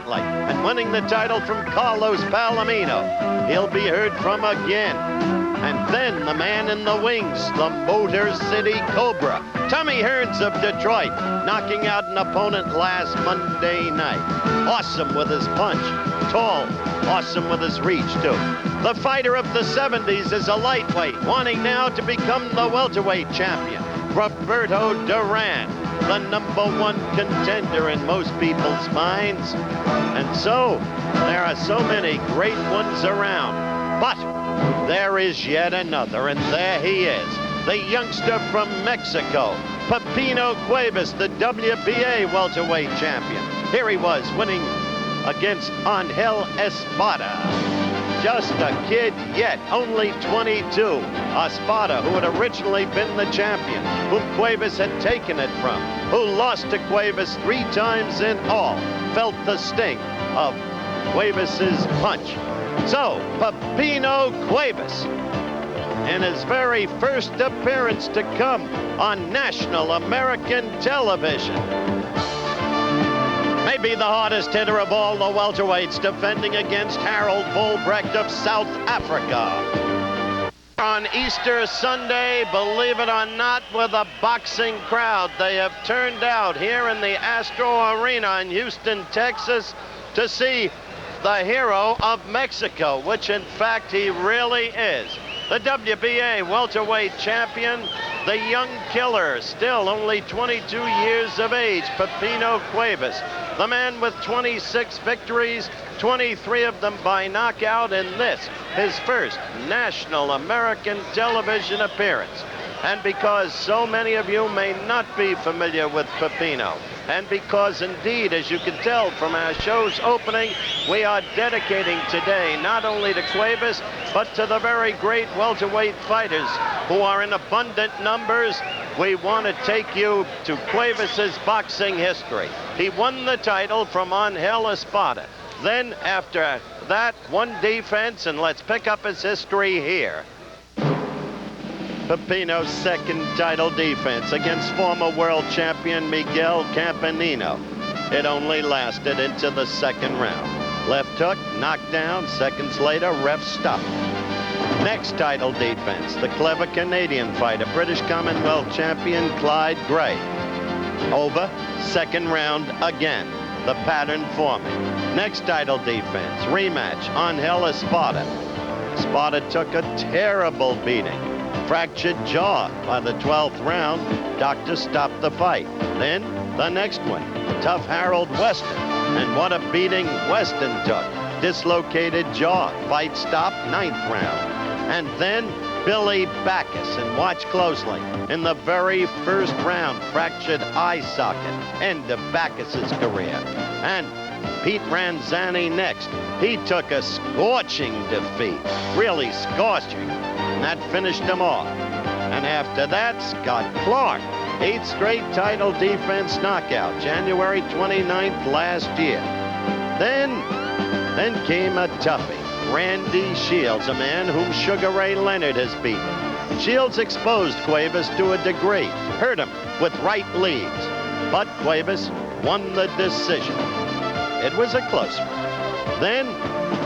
recently and winning the title from Carlos Palomino. He'll be heard from again. And then the man in the wings, the Motor City Cobra, Tommy Hearns of Detroit, knocking out an opponent last Monday night. Awesome with his punch, tall, awesome with his reach too. The fighter of the 70s is a lightweight, wanting now to become the welterweight champion. Roberto Duran, the #1 contender in most people's minds. And so, there are so many great ones around. But there is yet another, and there he is, the youngster from Mexico, Pipino Cuevas, the WBA welterweight champion. Here he was, winning against Angel Espada. Just a kid yet, only 22. Espada, who had originally been the champion, whom Cuevas had taken it from, who lost to Cuevas 3 times in all, felt the sting of Cuevas's punch. So, Pipino Cuevas, in his very first appearance to come on national American television. Maybe the hardest hitter of all the welterweights, defending against Harold Volbrecht of South Africa. On Easter Sunday, believe it or not, with a boxing crowd, they have turned out here in the Astro Arena in Houston, Texas, to see the hero of Mexico, which in fact he really is. The WBA welterweight champion, the young killer, still only 22 years of age, Pipino Cuevas. The man with 26 victories, 23 of them by knockout in this, his first national American television appearance. And because so many of you may not be familiar with Pipino, and because indeed, as you can tell from our show's opening, we are dedicating today not only to Cuevas, but to the very great welterweight fighters who are in abundant numbers. We want to take you to Cuevas's boxing history. He won the title from Angel Espada. Then after that, won defense, and let's pick up his history here. Pipino's second title defense against former world champion Miguel Campanino. It only lasted into the second round. Left hook, knocked down, seconds later, ref stopped. Next title defense, the clever Canadian fighter, British Commonwealth champion Clyde Gray. Over, second round again, the pattern forming. Next title defense, rematch, Angel Espada. Espada took a terrible beating. Fractured jaw. By the 12th round, doctor stopped the fight. Then the next one, tough Harold Weston. And what a beating Weston took. Dislocated jaw. Fight stopped, 9th round. And then Billy Backus, and watch closely. In the very first round, fractured eye socket. End of Backus's career. And Pete Ranzani next. He took a scorching defeat. Really scorching. And that finished him off. And after that, Scott Clark, 8th straight title defense knockout, January 29th last year. Then came a toughie, Randy Shields, a man whom Sugar Ray Leonard has beaten. Shields exposed Cuevas to a degree, hurt him with right leads. But Cuevas won the decision. It was a close one. Then,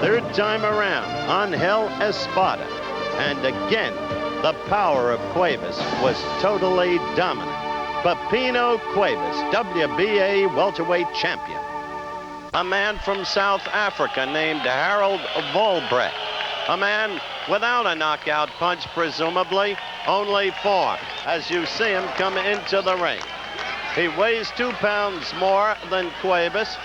third time around, Angel Espada. And again, the power of Cuevas was totally dominant. Pipino Cuevas, WBA welterweight champion. A man from South Africa named Harold Volbrecht. A man without a knockout punch, presumably, only 4, as you see him come into the ring. He weighs 2 pounds more than Cuevas,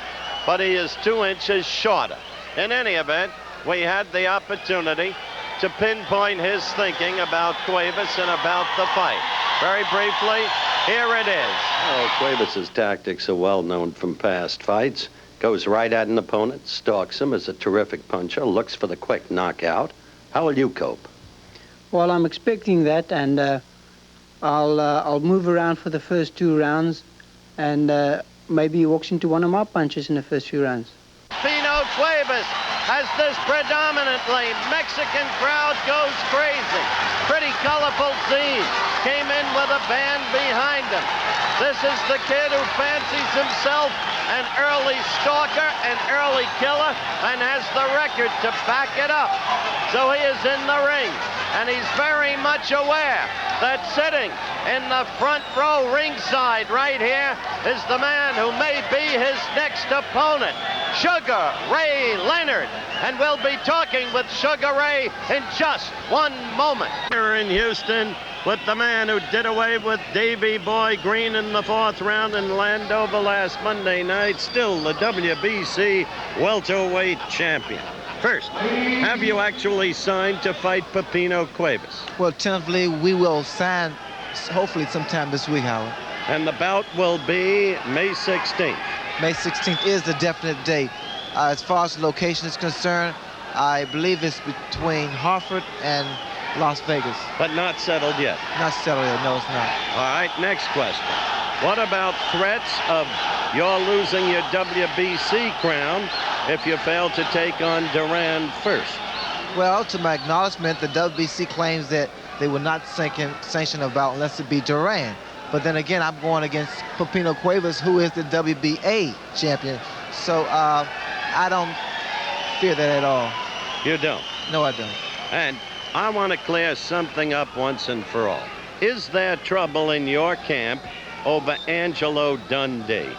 but he is 2 inches shorter. In any event, we had the opportunity to pinpoint his thinking about Cuevas and about the fight. Very briefly, here it is. Oh, Cuevas's tactics are well known from past fights. Goes right at an opponent, stalks him, is a terrific puncher, looks for the quick knockout. How will you cope? Well, I'm expecting that, and I'll move around for the first 2 rounds, and maybe he walks into one of my punches in the first few rounds. Pipino Cuevas as this predominantly Mexican crowd goes crazy. Pretty colorful scene. Came in with a band behind him. This is the kid who fancies himself an early stalker, an early killer, and has the record to back it up. So he is in the ring, and he's very much aware that sitting in the front row ringside right here is the man who may be his next opponent, Sugar Ray Leonard. And we'll be talking with Sugar Ray in just one moment. Here in Houston with the man who did away with Davey Boy Green in the 4th round in Landover last Monday night, still the WBC welterweight champion. First, have you actually signed to fight Pipino Cuevas? Well, tentatively, we will sign hopefully sometime this week, Howard. And the bout will be May 16th. May 16th is the definite date. As far as the location is concerned, I believe it's between Hartford and Las Vegas. But not settled yet? Not settled yet, no, it's not. All right, next question. What about threats of your losing your WBC crown if you fail to take on Duran first? Well, to my acknowledgement, the WBC claims that they will not sanction a bout unless it be Duran. But then again, I'm going against Pipino Cuevas, who is the WBA champion. So I don't fear that at all. You don't? No, I don't. And I want to clear something up once and for all. Is there trouble in your camp over Angelo Dundee?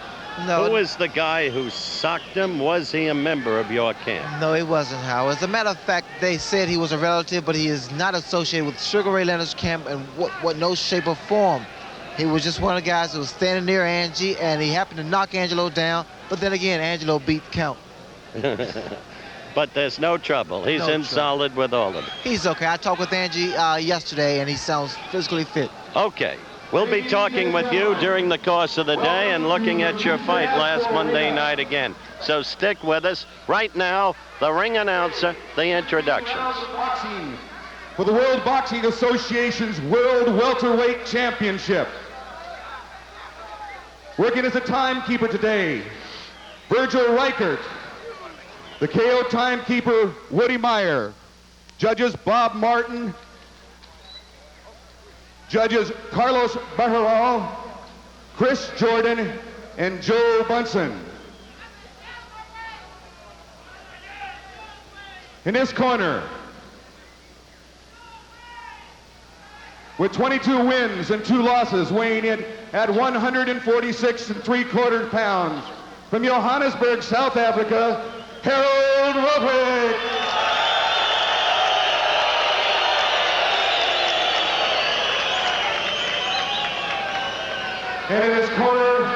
No. Who is the guy who socked him? Was he a member of your camp? No, he wasn't, Howard. As a matter of fact, they said he was a relative, but he is not associated with Sugar Ray Leonard's camp in what no shape or form. He was just one of the guys who was standing near Angie, and he happened to knock Angelo down. But then again, Angelo beat the count. But there's no trouble. He's in solid with all of them. He's okay. I talked with Angie yesterday, and he sounds physically fit. Okay. We'll be talking with you during the course of the day and looking at your fight last Monday night again. So stick with us. Right now, the ring announcer, the introductions. Boxing for the World Boxing Association's World Welterweight Championship. Working as a timekeeper today, Virgil Reichert. The KO timekeeper, Woody Meyer. Judges, Bob Martin. Judges, Carlos Bajaral, Chris Jordan, and Joe Bunsen. In this corner, with 22 wins and 2 losses, weighing in at 146 3/4 pounds, from Johannesburg, South Africa, Harold Volbrecht. And in his corner,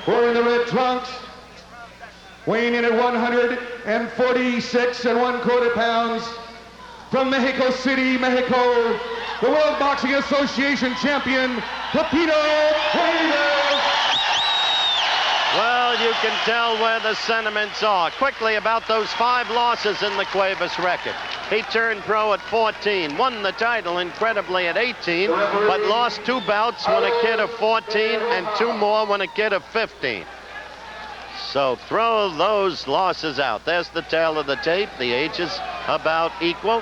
wearing the red trunks, weighing in at 146 1/4 pounds, from Mexico City, Mexico, the World Boxing Association champion, Pipino Cuevas. Well, you can tell where the sentiments are. Quickly about those 5 losses in the Cuevas record. He turned pro at 14, won the title incredibly at 18, but lost 2 bouts when a kid of 14 and 2 more when a kid of 15. So throw those losses out. There's the tail of the tape. The ages about equal.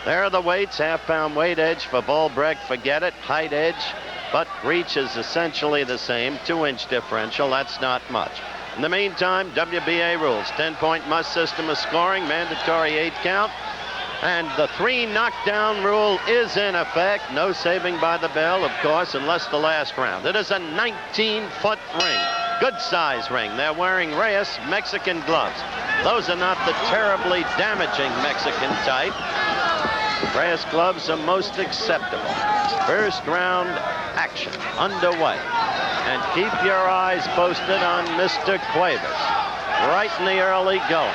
There are the weights. Half-pound weight edge for Volbrecht, forget it. Height edge, but reach is essentially the same. 2-inch differential, that's not much. In the meantime, WBA rules. 10-point must system of scoring, mandatory 8 count. And the 3 knockdown rule is in effect. No saving by the bell, of course, unless the last round. It is a 19-foot ring. Good size ring. They're wearing Reyes Mexican gloves. Those are not the terribly damaging Mexican type. Reyes gloves are most acceptable. First round action underway. And keep your eyes posted on Mr. Cuevas. Right in the early going.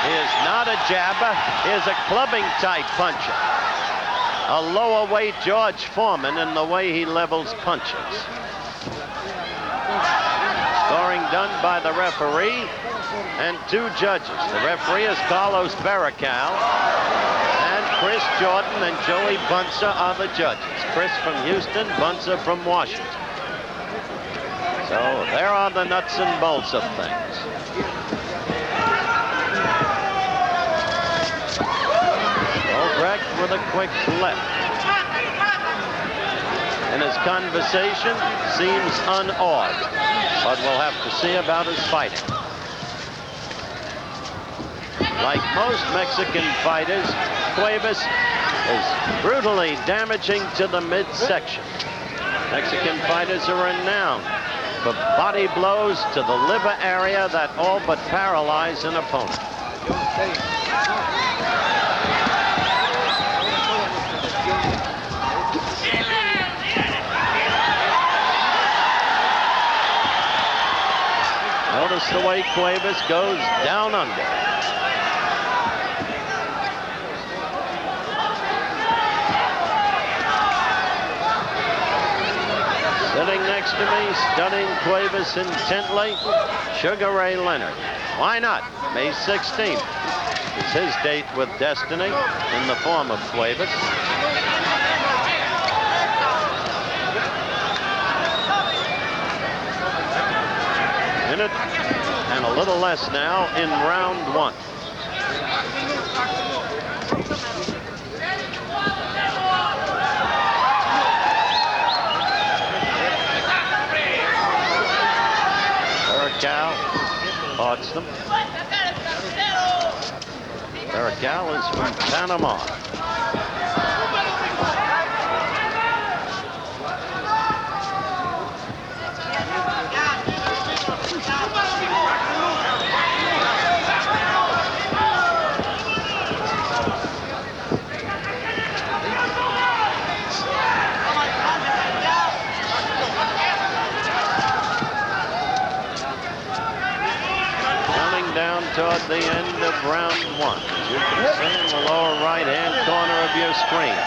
He is not a jabber. He is a clubbing type puncher. A lower weight George Foreman in the way he levels punches. Scoring done by the referee and 2 judges. The referee is Carlos Barracal, and Chris Jordan and Joey Bunser are the judges. Chris from Houston, Bunser from Washington. So there are the nuts and bolts of things. Volbrecht with a quick left. And his conversation seems unawed, but we'll have to see about his fighting. Like most Mexican fighters, Cuevas is brutally damaging to the midsection. Mexican fighters are renowned for body blows to the liver area that all but paralyze an opponent. Notice the way Cuevas goes down under. Sitting next to me, studying Cuevas intently, Sugar Ray Leonard. Why not? May 16th is his date with destiny in the form of Cuevas. Minute and a little less now in round one. Barrical parts them. Barrical is from Panama. Down toward the end of round one. As you can see in the lower right-hand corner of your screen.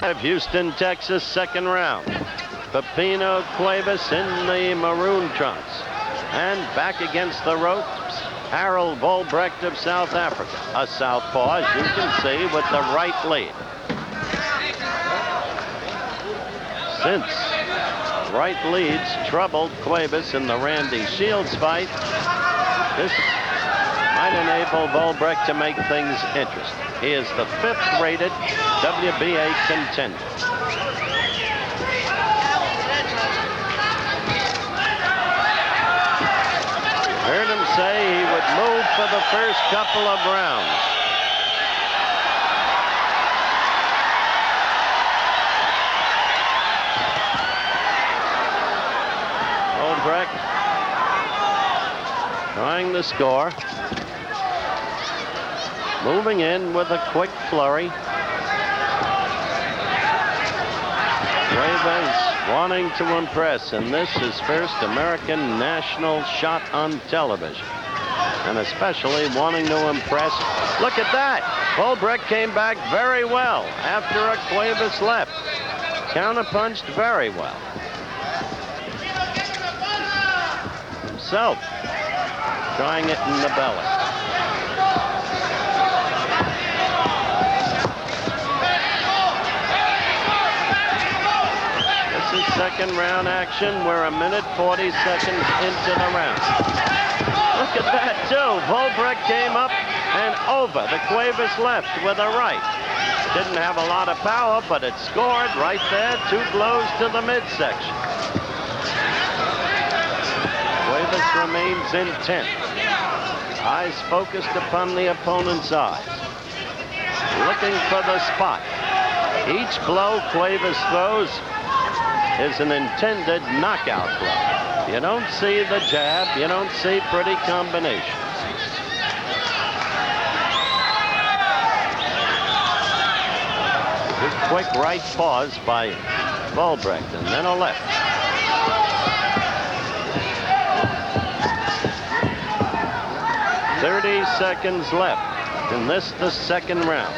Of Houston, Texas, second round. Pipino Cuevas in the maroon trunks. And back against the ropes, Harold Volbrecht of South Africa. A southpaw, as you can see, with the right lead. Since right leads troubled Cuevas in the Randy Shields fight, this might enable Volbrecht to make things interesting. He is the 5th rated WBA contender. Heard him say he would move for the first couple of rounds. Volbrecht trying to score. Moving in with a quick flurry. Cuevas wanting to impress, and this is first American national shot on television. And especially wanting to impress. Look at that! Volbrecht came back very well after a Cuevas left. Counterpunched very well. Himself trying it in the belly. This is second round action. We're a minute 40 seconds into the round. Look at that too. Volbrecht came up and over the Cuevas left with a right. Didn't have a lot of power, but it scored right there. 2 blows to the midsection. Cuevas remains intent. Eyes focused upon the opponent's eyes. Looking for the spot. Each blow Cuevas throws is an intended knockout blow. You don't see the jab. You don't see pretty combinations. A quick right pause by Volbrecht and then a left. .30 seconds left in this, the second round.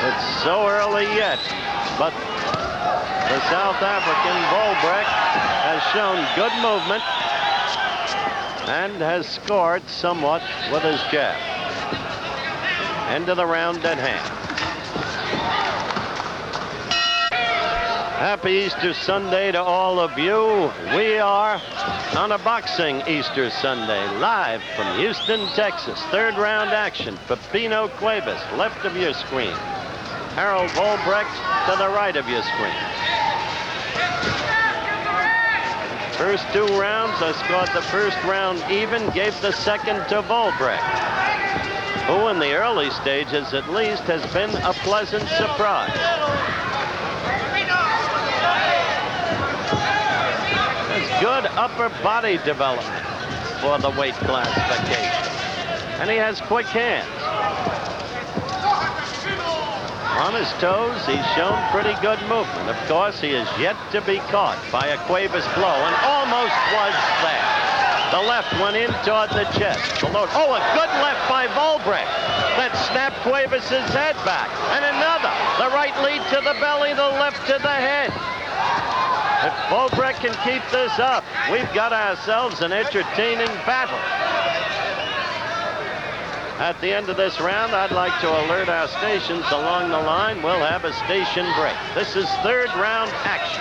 It's so early yet, but the South African, Volbrecht, has shown good movement and has scored somewhat with his jab. End of the round at hand. Happy Easter Sunday to all of you. We are on a boxing Easter Sunday, live from Houston, Texas. Third round action. Pipino Cuevas, left of your screen. Harold Volbrecht to the right of your screen. First 2 rounds, I scored the first round even, gave the second to Volbrecht, who in the early stages at least has been a pleasant surprise. Has good upper body development for the weight classification. And he has quick hands. On his toes, he's shown pretty good movement. Of course, he is yet to be caught by a Cuevas blow, and almost was there. The left went in toward the chest. Oh, a good left by Volbrecht that snapped Cuevas' head back. And another. The right lead to the belly, the left to the head. If Volbrecht can keep this up, we've got ourselves an entertaining battle. At the end of this round, I'd like to alert our stations along the line. We'll have a station break. This is third round action.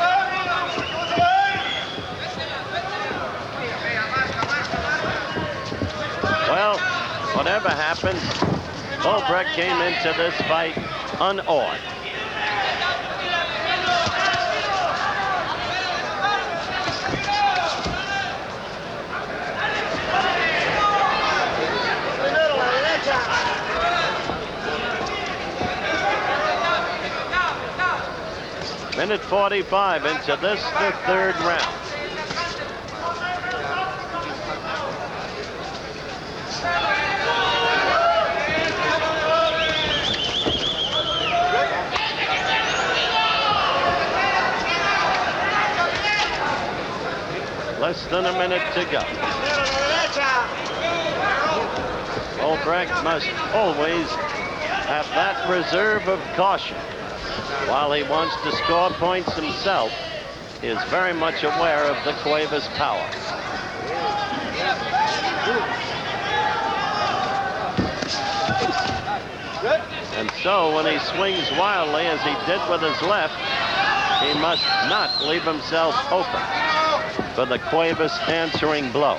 Well, whatever happens, Volbrecht came into this fight unawed. Minute 45 into this, the third round. Less than a minute to go. Volbrecht must always have that reserve of caution. While he wants to score points himself, he is very much aware of the Cuevas power. And so when he swings wildly, as he did with his left, he must not leave himself open for the Cuevas answering blow.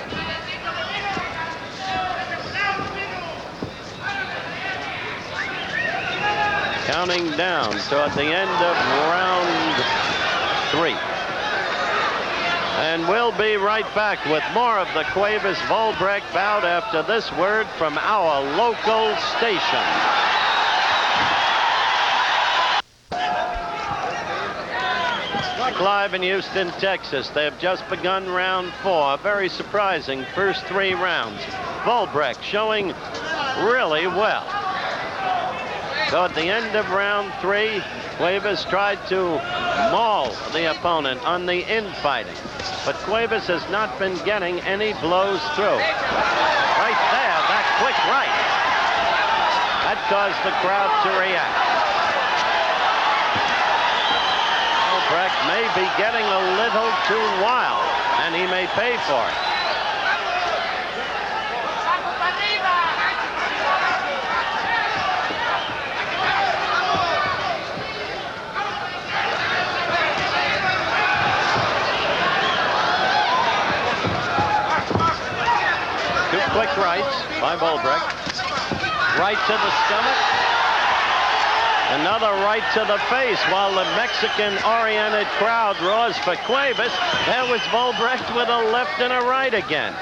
Counting down toward the end of round 3. And we'll be right back with more of the Cuevas-Volbrecht bout after this word from our local station. Live in Houston, Texas. They have just begun round 4. Very surprising first 3 rounds. Volbrecht showing really well. So at the end of round 3, Cuevas tried to maul the opponent on the infighting. But Cuevas has not been getting any blows through. Right there, that quick right. That caused the crowd to react. Volbrecht may be getting a little too wild, and he may pay for it. Quick rights by Volbrecht. Right to the stomach. Another right to the face while the Mexican-oriented crowd roars for Cuevas. There was Volbrecht with a left and a right again.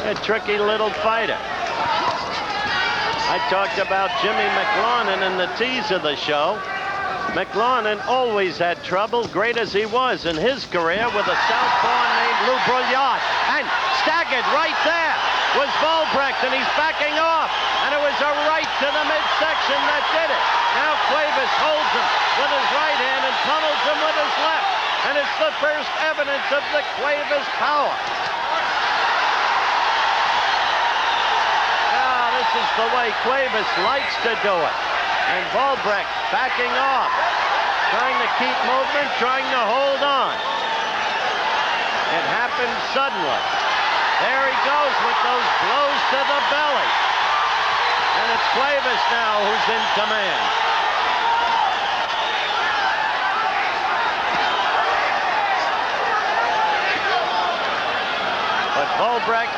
A tricky little fighter. I talked about Jimmy McLaurin in the tease of the show. McLaurin always had trouble, great as he was in his career, with a southpaw named Lou Brouillard. And staggered right there was Volbrecht, and he's backing off. And it was a right to the midsection that did it. Now Cuevas holds him with his right hand and pummels him with his left. And it's the first evidence of the Cuevas power. Now, this is the way Cuevas likes to do it. And Volbrecht backing off, trying to keep movement, trying to hold on. It happened suddenly. There he goes with those blows to the belly. And it's Cuevas now who's in command. But Volbrecht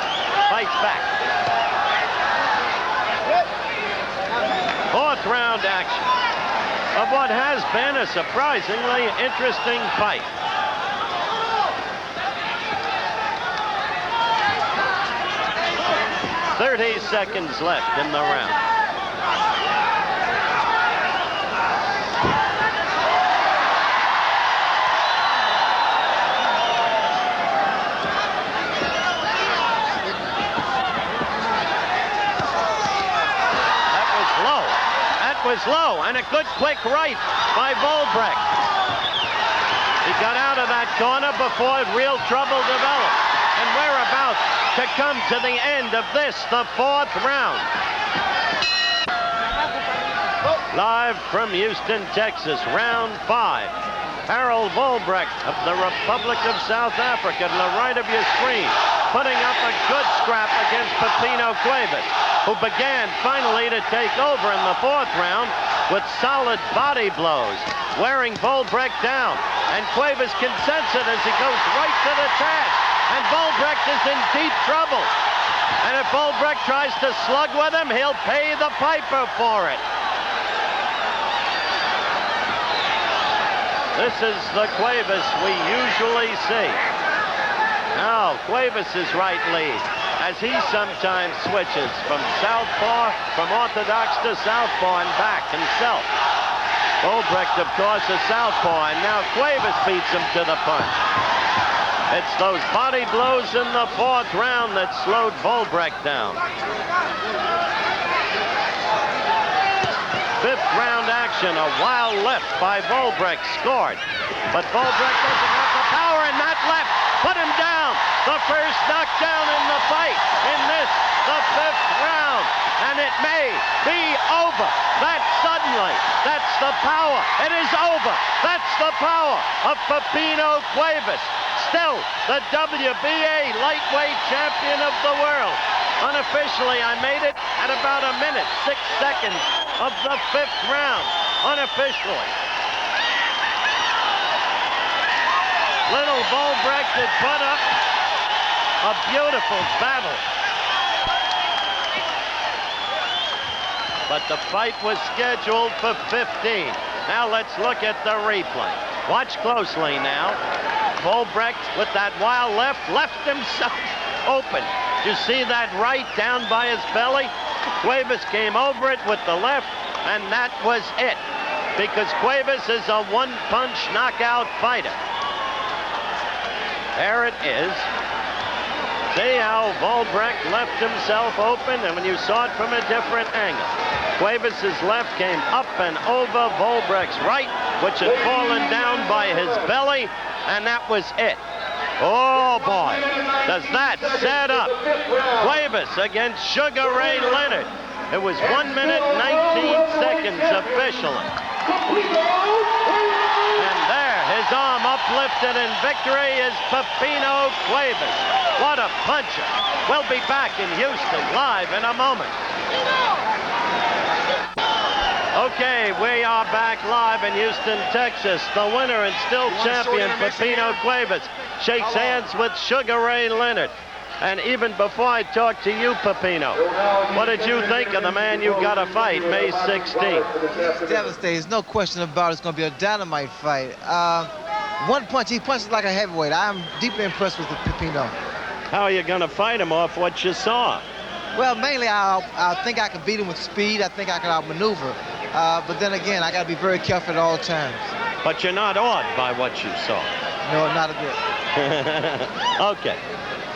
fights back. Fourth round action of what has been a surprisingly interesting fight. "30 seconds left in the round. Was low, and a good quick right by Volbrecht. He got out of that corner before real trouble developed. And we're about to come to the end of this, the fourth round. Live from Houston, Texas, round 5. Harold Volbrecht of the Republic of South Africa to the right of your screen, putting up a good scrap against Pipino Cuevas, who began finally to take over in the fourth round with solid body blows, wearing Volbrecht down. And Cuevas can sense it as he goes right to the task. And Volbrecht is in deep trouble. And if Volbrecht tries to slug with him, he'll pay the piper for it. This is the Cuevas we usually see. Now, Cuevas' right lead, as he sometimes switches from southpaw, from orthodox to southpaw and back himself. Volbrecht, of course, a southpaw, and now Cuevas beats him to the punch. It's those body blows in the fourth round that slowed Volbrecht down. Fifth round action, a wild left by Volbrecht scored. But Volbrecht doesn't have the power, and that left put him down. The first knockdown in the fight in this, the fifth round. And it may be over. That suddenly, that's the power. It is over. That's the power of Pipino Cuevas. Still the WBA lightweight champion of the world. Unofficially, I made it at about 1 minute, 6 seconds of the fifth round. Unofficially. Little Volbrecht had put up a beautiful battle. But the fight was scheduled for 15. Now let's look at the replay. Watch closely now. Volbrecht with that wild left himself open. You see that right down by his belly? Cuevas came over it with the left, and that was it. Because Cuevas is a one-punch knockout fighter. There it is. See how Volbrecht left himself open, and when you saw it from a different angle. Cuevas' left came up and over Volbrecht's right, which had fallen down by his belly, and that was it. Oh boy, does that set up Cuevas against Sugar Ray Leonard. It was 1 minute, 19 seconds officially. And there, his arm uplifted in victory is Pipino Cuevas. What a puncher. We'll be back in Houston live in a moment. Okay, we are back live in Houston, Texas. The winner and still champion, Pipino Cuevas, shakes hands with Sugar Ray Leonard. And even before I talk to you, Pipino, what did you think of the man you got to fight May 16th? He's devastated. There's no question about it. It's going to be a dynamite fight. One punch, he punches like a heavyweight. I'm deeply impressed with Pipino. How are you going to fight him off what you saw? Well, mainly I think I can beat him with speed. I think I can outmaneuver. But then again, I got to be very careful at all times. But you're not awed by what you saw? No, not a bit. Okay.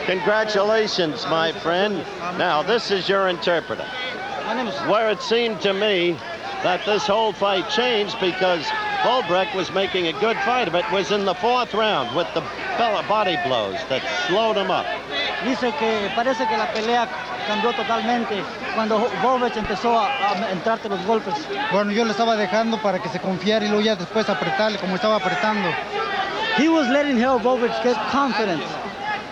Congratulations, my friend. Now, this is your interpreter. Where it seemed to me that this whole fight changed because Volbrecht was making a good fight of it was in the fourth round with the body blows that slowed him up. Dice que parece que la pelea cambió totalmente cuando Volbrecht empezó a entrarte los golpes. Bueno, yo le estaba dejando para que se confiara y luego ya después apretarle como estaba apretando. He was letting Harold Volbrecht get confidence.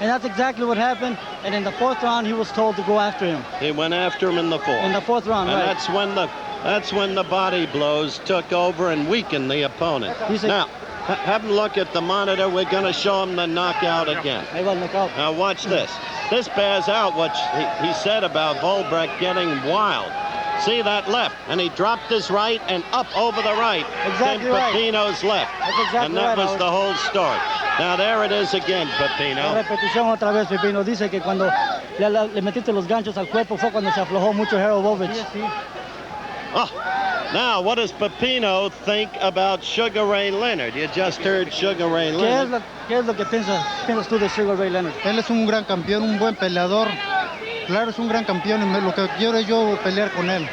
And that's exactly what happened. And in the 4th round, he was told to go after him. He went after him in the 4th. In the 4th round, and right. That's when the body blows took over and weakened the opponent. Now, have a look at the monitor. We're going to show him the knockout again. Now watch this. This bears out what he said about Volbrecht getting wild. See that left, and he dropped his right and up over the right. Exactly then right. Pipino's left. That's exactly and that right, was the whole story. Now there it is again, Pipino. La repetición otra vez, Pipino. Dice que cuando le metiste los ganchos al cuerpo fue cuando se aflojó mucho Harold Volbrecht. Oh, now what does Pipino think about Sugar Ray Leonard? You just heard Sugar Ray Leonard. ¿Qué es lo que piensas tú de Sugar Ray Leonard? Él es un gran campeón, un buen peleador. Claro, es un gran campeón y lo que quiero es yo pelear con él.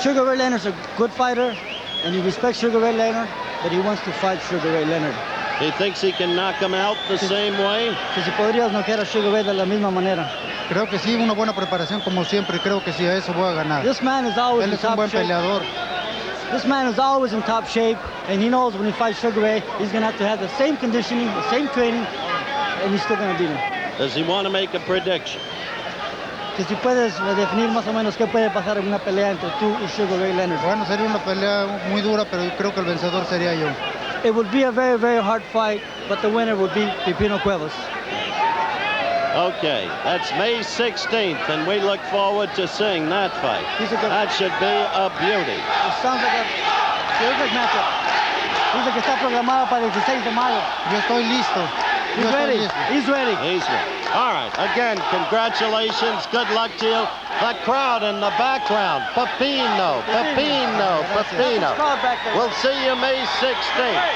Sugar Ray Leonard's a good fighter, and he respects Sugar Ray Leonard, but he wants to fight Sugar Ray Leonard. He thinks he can knock him out the same way? Que si podrías noquear a Sugar Ray de la misma manera. Creo que sí, una buena preparación como siempre. Creo que sí, a eso voy a ganar. This man is always Él in es un top buen shape. peleador. This man is always in top shape, and he knows when he fights Sugar Ray, he's going to have the same conditioning, the same training, and he's still going to beat him. Does he want to make a prediction? Que si puedes definir más o menos qué puede pasar en una pelea entre tú y Sugar Ray Leonard. Bueno, sería una pelea muy dura, pero creo que el vencedor sería yo. It would be a very, very hard fight, but the winner would be Pipino Cuevas. Okay, that's May 16th, and we look forward to seeing that fight. That should be a beauty. It sounds like a terrific matchup. Dice que está programado para el 16 de mayo. Yo estoy listo. He's ready. He's ready. He's ready. All right, again, congratulations. Good luck to you. The crowd in the background. Pipino. Crowd back there. We'll see you May 16th.